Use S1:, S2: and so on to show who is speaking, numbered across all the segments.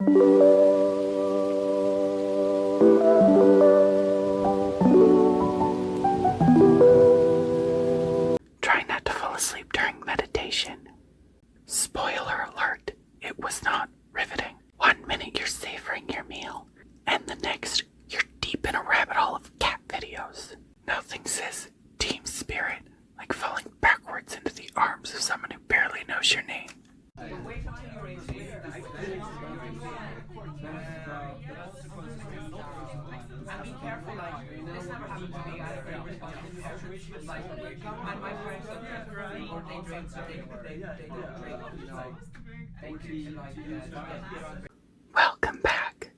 S1: Try not to fall asleep during meditation. Spoiler alert, it was not riveting. 1 minute you're savoring your meal, and the next you're deep in a rabbit hole of cat videos. Nothing says team spirit like falling backwards into the arms of someone who barely knows your name.
S2: And be careful, like, this never happened to me. I had a very responsible parent. Like, and my parents don't drink, or they drink, so they don't drink, you know. They do, like,
S1: Welcome back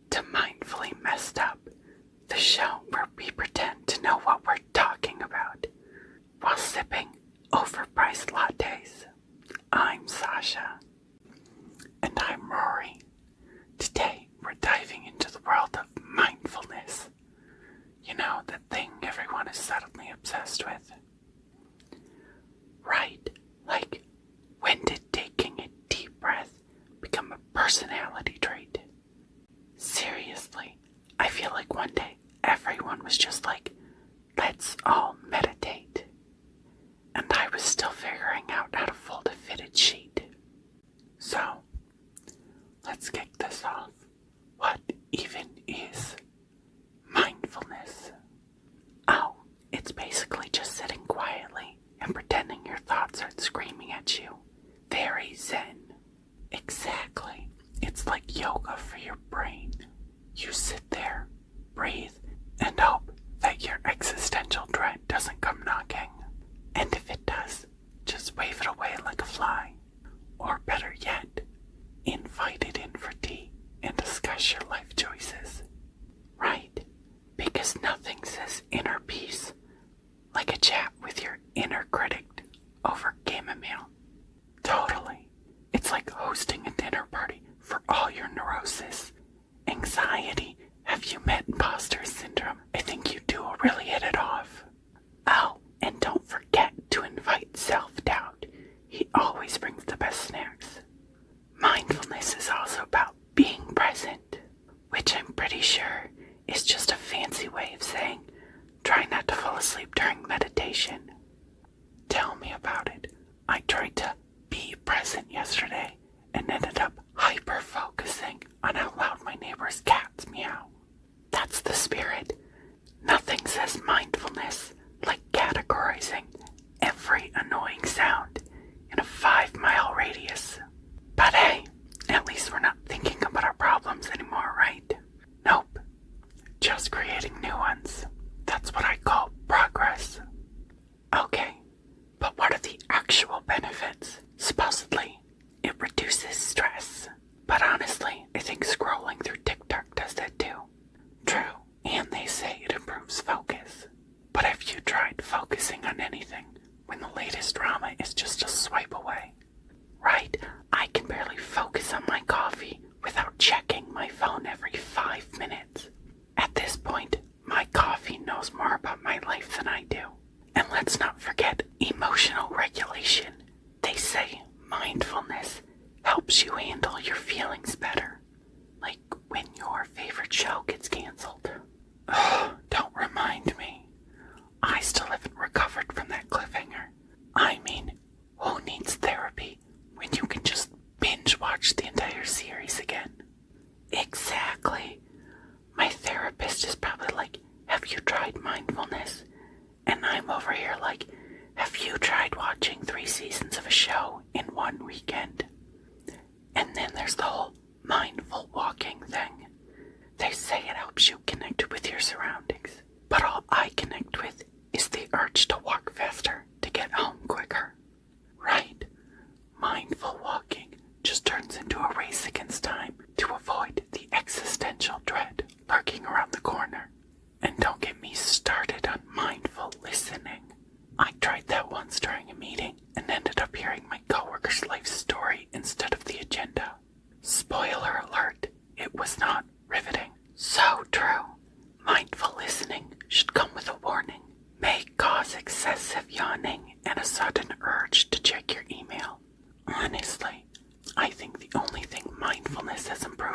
S1: to Mindfully Messed Up, the show where we pretend to know what we're talking about while sipping overpriced lattes. I'm Sasha. And I'm Rory. Today we're diving into the world of mindfulness. You know, the thing everyone is suddenly obsessed with. Right? Like, when did taking a deep breath become a personality trait? Seriously, I feel like one day everyone was just like, let's all meditate. And I was still figuring out how to fold a fitted sheet. So, let's kick this off. What even is mindfulness? Oh, it's basically just sitting quietly and pretending your thoughts aren't screaming at you. Very zen. Exactly. It's like yoga for your brain. You sit there, breathe, and hope that your existential dread doesn't come knocking. And if it does, just wave it away like a fly. Or better yet, invite it in for tea and discuss your life choices. Right? Because nothing says inner peace like a chat with your inner critic over chamomile. Totally. It's like hosting a dinner party for all your neurosis. Anxiety. Have you met imposter syndrome? I think you two will really hit it off. Oh, and don't forget to invite self-doubt. He always brings the best snacks. Mindfulness is also about being present, which I'm pretty sure is just a fancy way of saying try not to fall asleep during meditation. Tell me about it. I tried to be present yesterday and ended up hyper-focusing on how loud my neighbor's cats meow. That's the spirit. Nothing says mindfulness like categorizing every annoying sound in a 5-mile radius. But hey, at least we're not thinking about our problems anymore, right? Nope. Just creating new ones. That's what I call progress. Okay, but what are the actual benefits? Supposedly, it reduces stress. But honestly, I think scrolling through TikTok does that too. True, and they say it improves focus. But have you tried focusing on anything when the latest drama is just a swipe away? Right? I can barely focus on my coffee without checking my phone every 5 minutes. At this point, my coffee knows more about my life than I do. And let's not forget emotional regulation. They say mindfulness helps you handle your feelings better. Like when your favorite show gets canceled. Oh, don't remind me. I still haven't recovered from that cliffhanger. I mean, who needs therapy when you can just binge watch the entire series again? Exactly. My therapist is probably like, have you tried mindfulness? And I'm over here like, have you tried watching 3 seasons of a show in 1 weekend? And then there's the whole mindful walking thing. They say it helps you connect with your surroundings. But all I connect with is the urge to walk faster to get home quicker. Right? Mindful walking just turns into a race against time to avoid the existential dread lurking around the corner. And don't get me started on mindful listening. I tried that once during a meeting and ended up hearing my coworker's life story instead of the agenda. Spoiler alert, it was not riveting. So,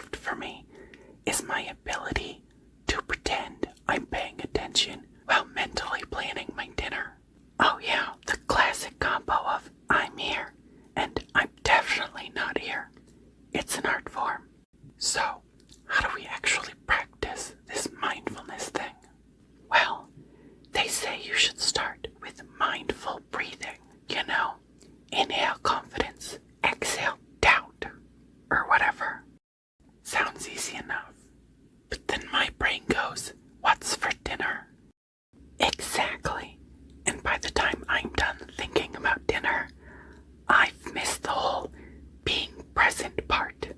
S1: improved for me is my ability to pretend I'm paying attention while mentally planning my dinner. Oh yeah, the classic combo of I'm here and I'm definitely not here. It's an art form. So, how do we actually practice this mindfulness thing? Well, they say you should start with mindful breathing. You know, inhale confidence, exhale doubt, or whatever. Sounds easy enough. But then my brain goes, what's for dinner? Exactly. And by the time I'm done thinking about dinner, I've missed the whole being present part.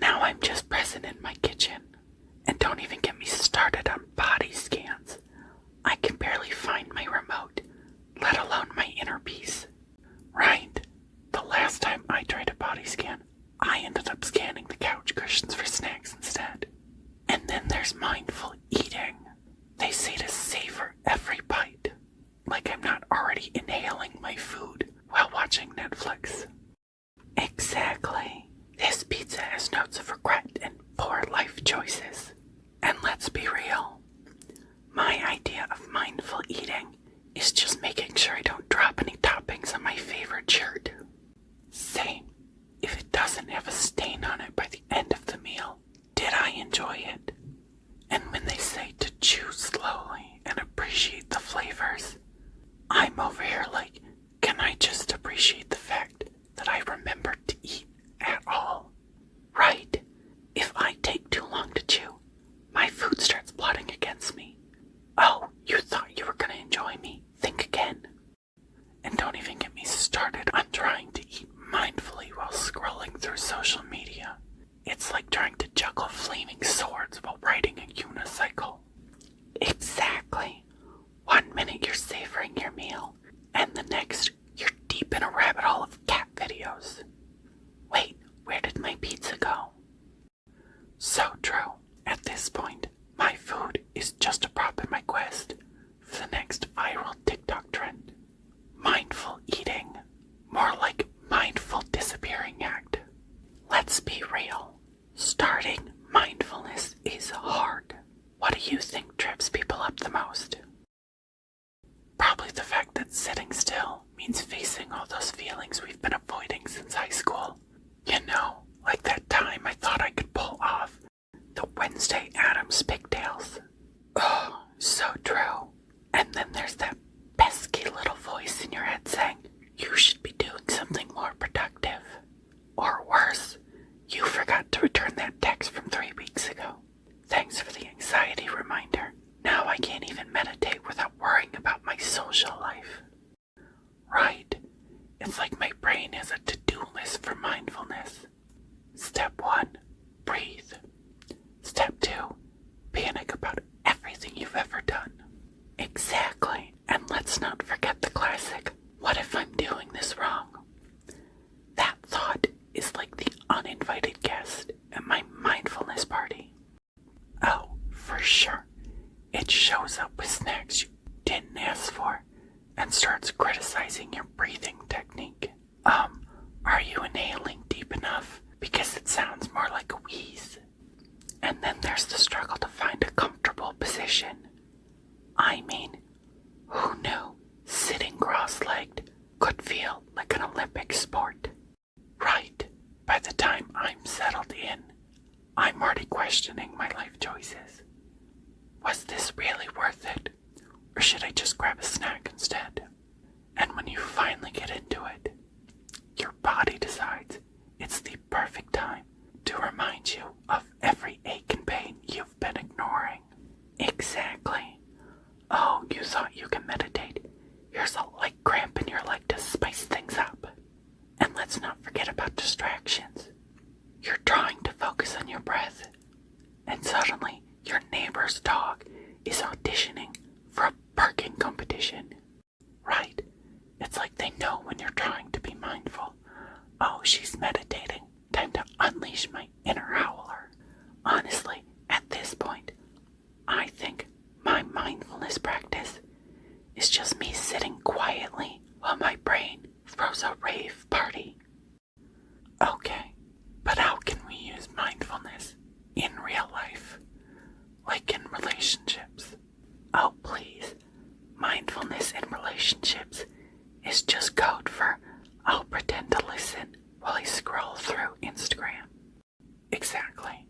S1: Now I'm just present in my kitchen. And don't even get me started on body scans. I can barely find my remote, let alone my inner peace. Right. The last time I tried a body scan, I ended up scanning the couch cushions for snacks instead. And then there's mindful eating. They say to savor every bite, like I'm not already inhaling my food while watching Netflix. Exactly. This pizza has notes of regret and poor life choices. And let's be real. My idea of mindful eating is just making sure I don't drop any toppings on my favorite shirt. Same. If it doesn't have a stain on it by the end of the meal, did I enjoy it? And when they say to chew slowly and appreciate the flavors, I'm over here like, can I just appreciate the fact that I remembered to eat at all? Right? If I take too long to chew, my food starts plotting against me. Oh, you thought you were going to enjoy me? Think again. And don't even get me started on trying to eat mindfully while scrolling through social media. It's like trying to juggle flaming swords while riding a unicycle. Exactly. 1 minute you're savoring your meal, and the next you're deep in a rabbit hole of cat videos. Wait, where did my pizza go? So true. At this point, my food is just a prop in my quest for the next viral TikTok trend. Mindful eating. More like mindful disappearing act. Let's be real. Starting mindfulness is hard. What do you think trips people up the most? Probably the fact that sitting still means facing all those feelings we've been avoiding since high school. You know, like that time I thought I could pull off the Wednesday Addams pigtails. Oh, so true. And then there's that pesky little voice in your head saying, you should be doing something more productive. Or worse, you forgot to return that text from 3 weeks ago. Thanks for the anxiety reminder. Now I can't even meditate without worrying about my social life. Right. It's like my brain has a to-do list for mindfulness. Step 1, breathe. Step 2, panic about everything you've ever done. Exactly. And let's not forget the classic, what if I'm doing this wrong? That thought is like the uninvited guest at my mindfulness party. Oh, for sure. It shows up with snacks you didn't ask for and starts criticizing your breathing technique. Are you inhaling deep enough? Because it sounds more like a wheeze. And then there's the struggle to find a comfortable position. I mean, who knew sitting cross-legged could feel like an Olympic sport? Right. By the time I'm settled in, I'm already questioning my life choices. Was this really worth it? Or should I just grab a snack instead? And when you finally get into it, your body decides it's the perfect time to remind you of every ache and pain you've been ignoring. Exactly. Oh, you thought you can meditate. Here's a light cramp in your leg to spice things up. And let's not forget about distractions. You're trying to focus on your breath, and suddenly your neighbor's dog is auditioning for a barking competition. Right? It's like they know when you're trying to be mindful. Oh, she's meditating. Time to unleash my inner howler. Exactly.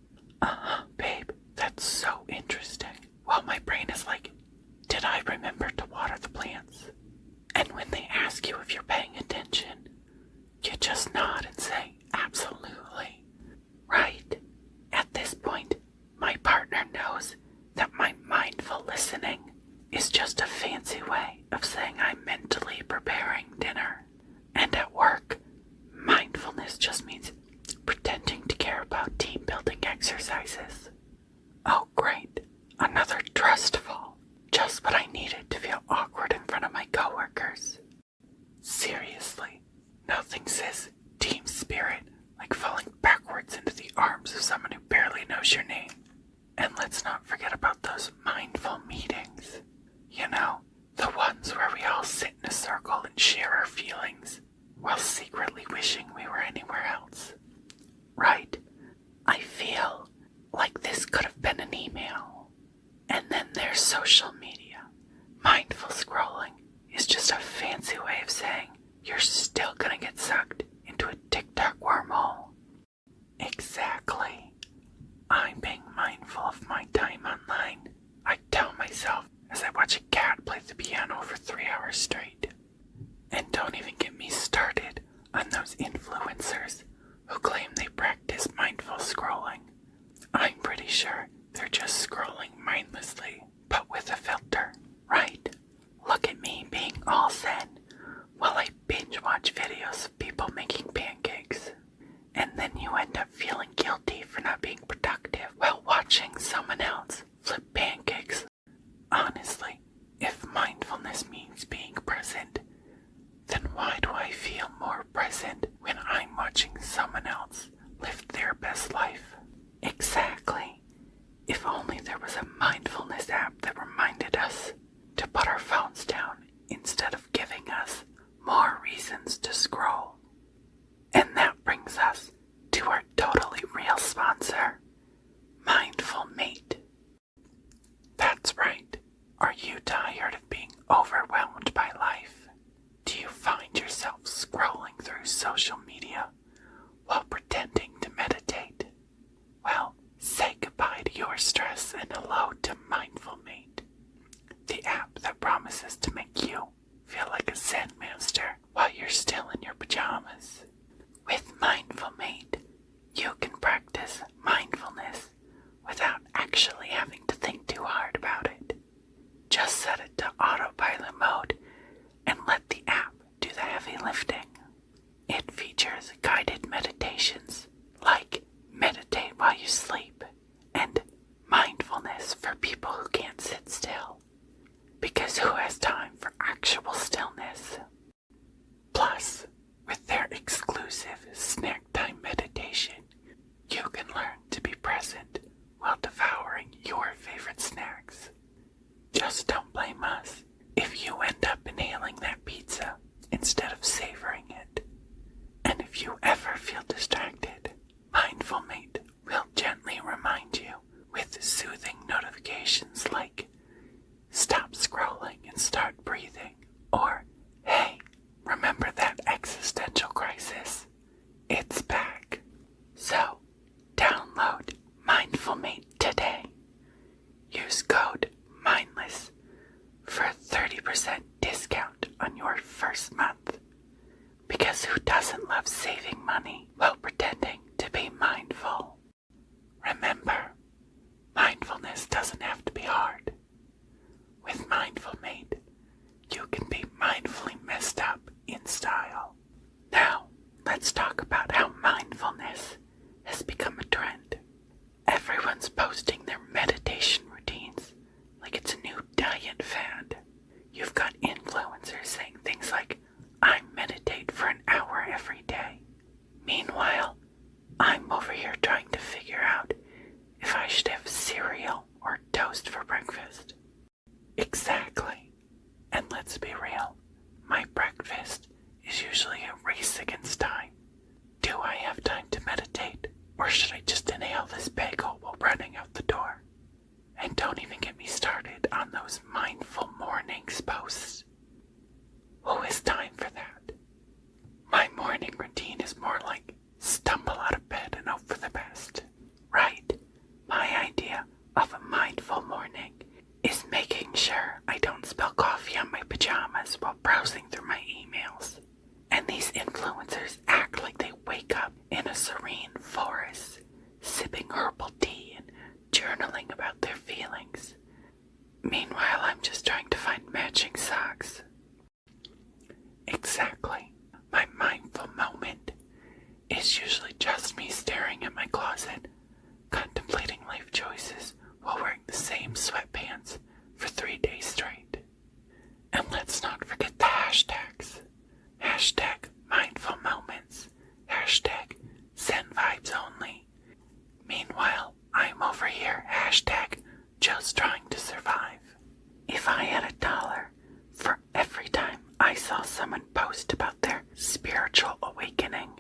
S1: Babe, that's so interesting. Well, my brain is like, did I remember to water the plants? And when they ask you if you're paying attention, you just nod and say, absolutely. Right? At this point, my partner knows that my mindful listening is just a fancy way of saying I'm mentally preparing dinner. And at work, mindfulness just means pretending to care about team building exercises. Oh great, another trust fall. Just what I needed to feel awkward in front of my coworkers. Seriously, nothing says team spirit like falling backwards into the arms of someone who barely knows your name. And let's not forget about those mindful meetings. You know, the ones where we all sit in a circle and share our feelings while secretly wishing we were anywhere else. Right? I feel like this could have been an email. And then there's social media. Mindful scrolling is just a fancy way of saying you're still gonna get sucked into a TikTok wormhole. Exactly. I'm being mindful of my time online. I tell myself as I watch a cat play the piano for 3 hours straight. And don't even get me started on those influencers who claim they practice mindful scrolling. I'm pretty sure they're just scrolling mindlessly, but with a filter, right? Look at me being all zen while I binge watch videos of people making pancakes. And then you end up feeling guilty for not being productive while watching someone else flip pancakes. Honestly, if mindfulness means being present, then why do I feel more present when I'm watching someone else live their best life? Exactly. If only there was a mindfulness app that reminded us to put our phones down instead of giving us more reasons to scroll. And that brings us to our totally real sponsor, Mindful Mate. That's right. Are you tired of being overwhelmed by life? Do you find yourself scrolling through social media while pretending to meditate? Well, say goodbye to your stress and hello to Mindful Mate, the app that promises to make you feel like a Zen master while you're still in your pajamas. With Mindful Mate, you can practice mindfulness without actually having to think too hard about it. Just set it to autopilot mode and let the app do the heavy lifting. It features guided meditations like meditate while you sleep and mindfulness for people who can't sit still. Because who has time for actual stillness? Plus, with their exclusive snack time meditation, you can learn to be present while devouring your favorite snacks. Just don't blame us if you end up inhaling that pizza instead of savoring it. And if you ever feel distracted, Mindful Mate will gently remind you with soothing notifications like stop scrolling and start breathing, or hey, remember that existential crisis? It's back. So, download Mindful Mate today. Use code MINDLESS for a 30% discount on your first month. Because who doesn't love saving money while pretending to be mindful? Remember, mindfulness doesn't have to be hard. With Mindful Mate, you can be mindfully messed up in style. Now, let's talk about how mindfulness has become a trend. Everyone's posting their meditation routines like it's a new diet fad. You've got influencers saying things like, I meditate for an hour every day. Meanwhile, I'm over here trying to figure out if I should have cereal or toast for breakfast. Exactly. And let's be real, my breakfast is usually a race against time. Do I have time to meditate, or should I just inhale this bagel while running out the about their feelings. Meanwhile, I'm just trying to find matching socks. Exactly. My mindful moment is usually just me staring at my closet, contemplating life choices while wearing the same sweatpants for 3 days straight. And let's not forget the hashtags. Hashtag mindful moments. Hashtag Zen vibes only. Meanwhile, I'm over here. Hashtag just trying to survive. If I had $1 for every time I saw someone post about their spiritual awakening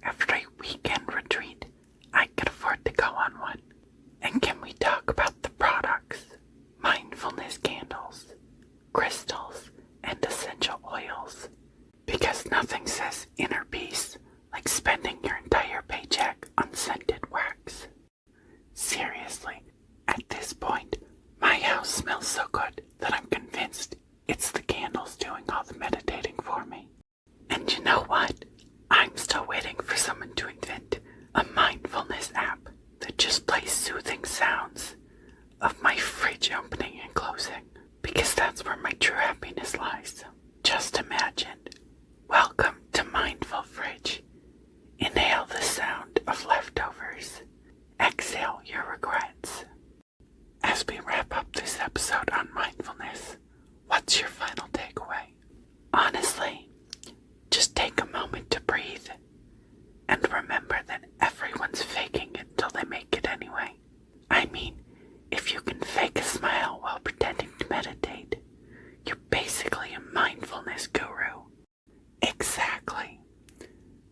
S1: after a weekend retreat, I could afford to go on one. And can we talk about the products? Mindfulness candles, crystals, and essential oils. Because nothing says inner peace like spending your entire paycheck on scented wax. Seriously, at this point, my house smells so good that I'm convinced it's the candles doing all the meditating for me. And you know what? I'm still waiting for someone to invent a mindfulness app that just plays soothing sounds of my fridge opening and closing, because that's where my true happiness lies. Just imagine. Welcome to Mindful Fridge. Inhale the sound of leftovers. Exhale your regrets. As we wrap up this episode on mindfulness, what's your final takeaway? Honestly, just take a moment to breathe and remember that everyone's faking it till they make it anyway. I mean, if you can fake a smile while pretending to meditate, you're basically a mindfulness guru. Exactly.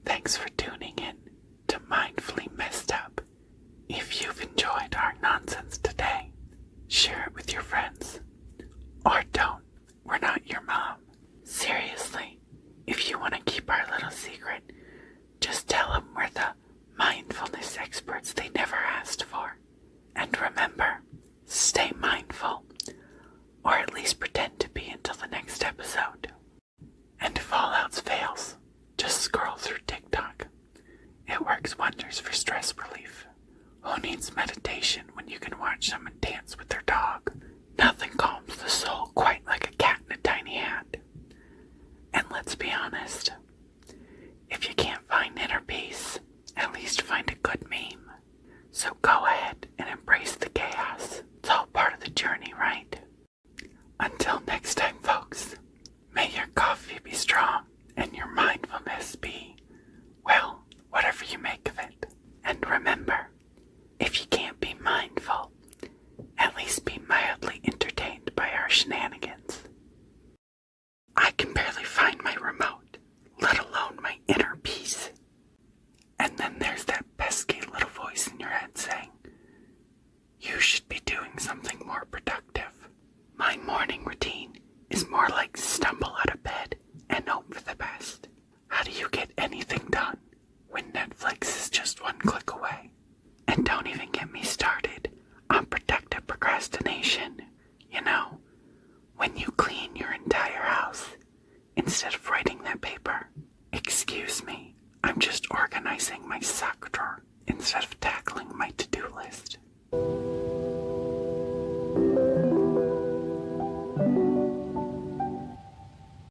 S1: Thanks for tuning in to Mindfully Messed Up. If you've enjoyed our nonsense today, share it with your friends. Or don't. We're not your mom. Seriously, if you want to keep our little secret, just tell them we're the mindfulness experts they never asked for. And remember, stay mindful. Or at least pretend to be until the next episode. And if all else fails, just scroll through TikTok. It works wonders for stress relief. Who needs meditation when you can watch someone dance with their dog? Nothing calms the soul quite like a cat in a tiny hat. And let's be honest, if you can't find inner peace, at least find a good meme. So go ahead and embrace the chaos. It's all part of the journey, right? Until next time, folks, may your coffee be strong and your mindfulness be, well, whatever you make of it. And remember, if you can't be mindful, at least be mildly entertained by our shenanigans. I can barely find my remote, let alone my inner peace. And then there's that pesky little voice in your head saying, you should be doing something more productive. My morning routine is more like stumble out of bed and hope for the best. How do you get anything done when Netflix is just one click away? And don't even get me started on productive procrastination. You know, when you clean your entire house instead of writing that paper. Excuse me, I'm just organizing my sock drawer instead of